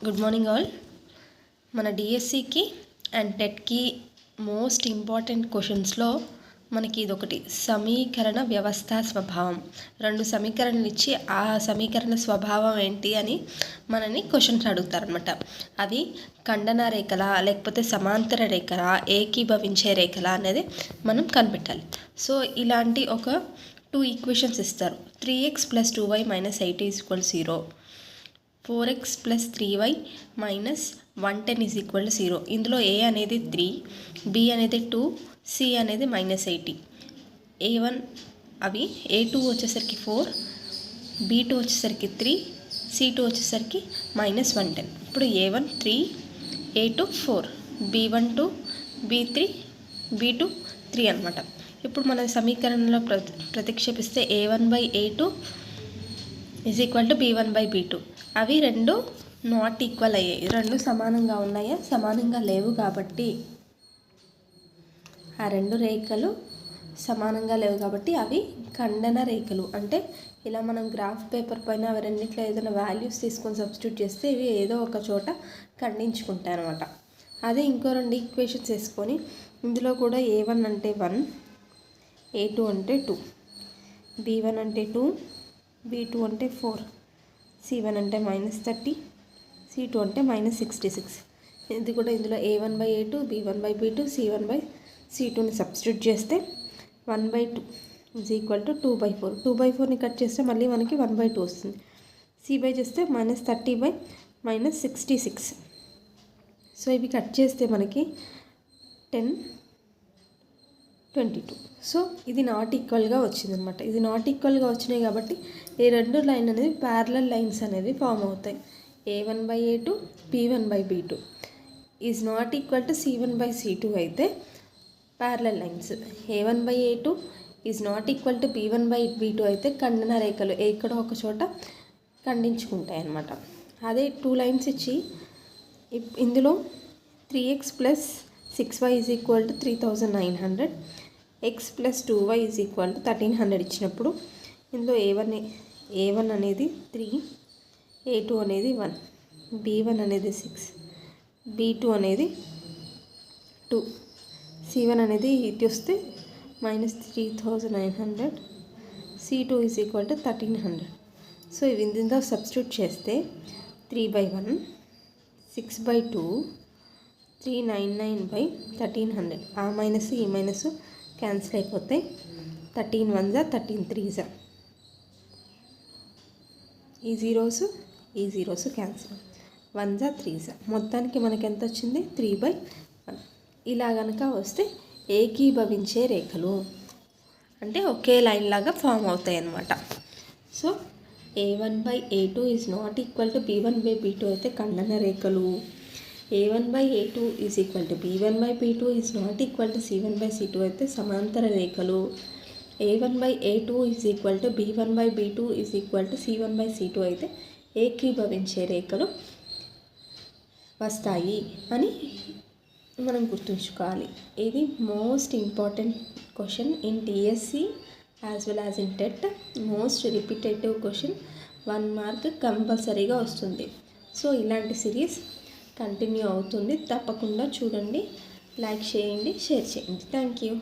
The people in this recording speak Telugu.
Good morning all. మన డిఎస్సికి అండ్ టెట్కి మోస్ట్ ఇంపార్టెంట్ క్వశ్చన్స్లో మనకి ఇదొకటి, సమీకరణ వ్యవస్థ స్వభావం. రెండు సమీకరణలు ఇచ్చి ఆ సమీకరణ స్వభావం ఏంటి అని మనని క్వశ్చన్స్ అడుగుతారనమాట. అవి ఖండన రేఖలా లేకపోతే సమాంతర రేఖలా ఏకీభవించే రేఖలా అనేది మనం కనిపెట్టాలి. సో ఇలాంటి ఒక 2 ఈక్వేషన్స్ ఇస్తారు. 3x + 2y - 80 = 0, 4x + 3y - 110 = 0. ఇందులో a అనేది 3, b అనేది 2, c అనేది -80. a1 అవి a2 వచ్చేసరికి 4, b2 వచ్చేసరికి 3, c2 వచ్చేసరికి -110. ఇప్పుడు a1 3, a2 4, b1 2, b3 b2 3 అనమాట. ఇప్పుడు మన సమీకరణంలో ప్రతిక్షేపిస్తే a1/a2 = b1/b2. అవి రెండు నాట్ ఈక్వల్ అయ్యాయి. రెండు సమానంగా ఉన్నాయా? సమానంగా లేవు. కాబట్టి ఆ రెండు రేఖలు సమానంగా లేవు కాబట్టి అవి ఖండన రేఖలు. అంటే ఇలా మనం గ్రాఫ్ పేపర్ పైన అవి రెండిట్లో ఏదైనా వాల్యూస్ తీసుకొని సబ్స్టిట్యూట్ చేస్తే ఇవి ఏదో ఒక చోట ఖండించుకుంటాయి అనమాట. అదే ఇంకో రెండు ఈక్వేషన్స్ వేసుకొని ఇందులో కూడా a1 అంటే 1, a2 అంటే 2, b1 అంటే 2, b2 అంటే 4, c1 అంటే -30, c2 అంటే -66. ఇది కూడా ఇందులో a1/a2, b1/b2, c1/c2ని సబ్స్టిట్యూట్ చేస్తే 1/2 = 2/4. 2/4ని కట్ చేస్తే మళ్ళీ మనకి 1/2 వస్తుంది. c చేస్తే -30/-66. సో ఇవి కట్ చేస్తే మనకి 10, 22. సో ఇది నాట్ ఈక్వల్గా వచ్చిందనమాట. ఇది నాట్ ఈక్వల్గా వచ్చినాయి కాబట్టి ఈ రెండు లైన్ అనేది ప్యారలల్ లైన్స్ అనేవి ఫామ్ అవుతాయి. a1/a2, b1/b2 is not equal to c1/c2 అయితే parallel lines. a1/a2 is not equal to b1/b2 అయితే ఖండన రేఖలు ఎక్కడో ఒక చోట ఖండించుకుంటాయి అన్నమాట. అదే 2 లైన్స్ ఇచ్చి ఇందులో 3x + 6y = 3900, x + 2y = 1300 ఇచ్చినప్పుడు ఇందులో a1 అనేది 3, a2 అనేది 1, b1 అనేది 6, b2 అనేది 2, c1 అనేది ఇది వస్తే -3900, c2 = 1300. సో ఇవి ఇందులో సబ్స్టిట్యూట్ చేస్తే 3/1, 6/2, 399/1300. ఆ మైనస్ ఈ మైనస్ క్యాన్సిల్ అయిపోతాయి. 13 1 13 3. ఈ జీరోస్ క్యాన్సిల్. 1 3. మొత్తానికి మనకి ఎంత వచ్చింది? 3/1. ఇలా కనుక వస్తే ఏకీభవించే రేఖలు అంటే ఒకే లైన్ లాగా ఫామ్ అవుతాయి అన్నమాట. So a1/a2 is not equal to b1/b2 అయితే ఖండన రేఖలు. a1/a2 = b1/b2 is not equal to c1/c2 అయితే సమాంతర రేఖలు. a1/a2 = b1/b2 = c1/c2 అయితే ఏకీభవించే రేఖలు వస్తాయి అని మనం గుర్తుంచుకోవాలి. ఇది most important question in TSC as well as in TET. Most repetitive question, 1 mark కంపల్సరీగా వస్తుంది. సో ఇలాంటి సిరీస్ కంటిన్యూ అవుతుంది. తప్పకుండా చూడండి, లైక్ చేయండి, షేర్ చేయండి. Thank you.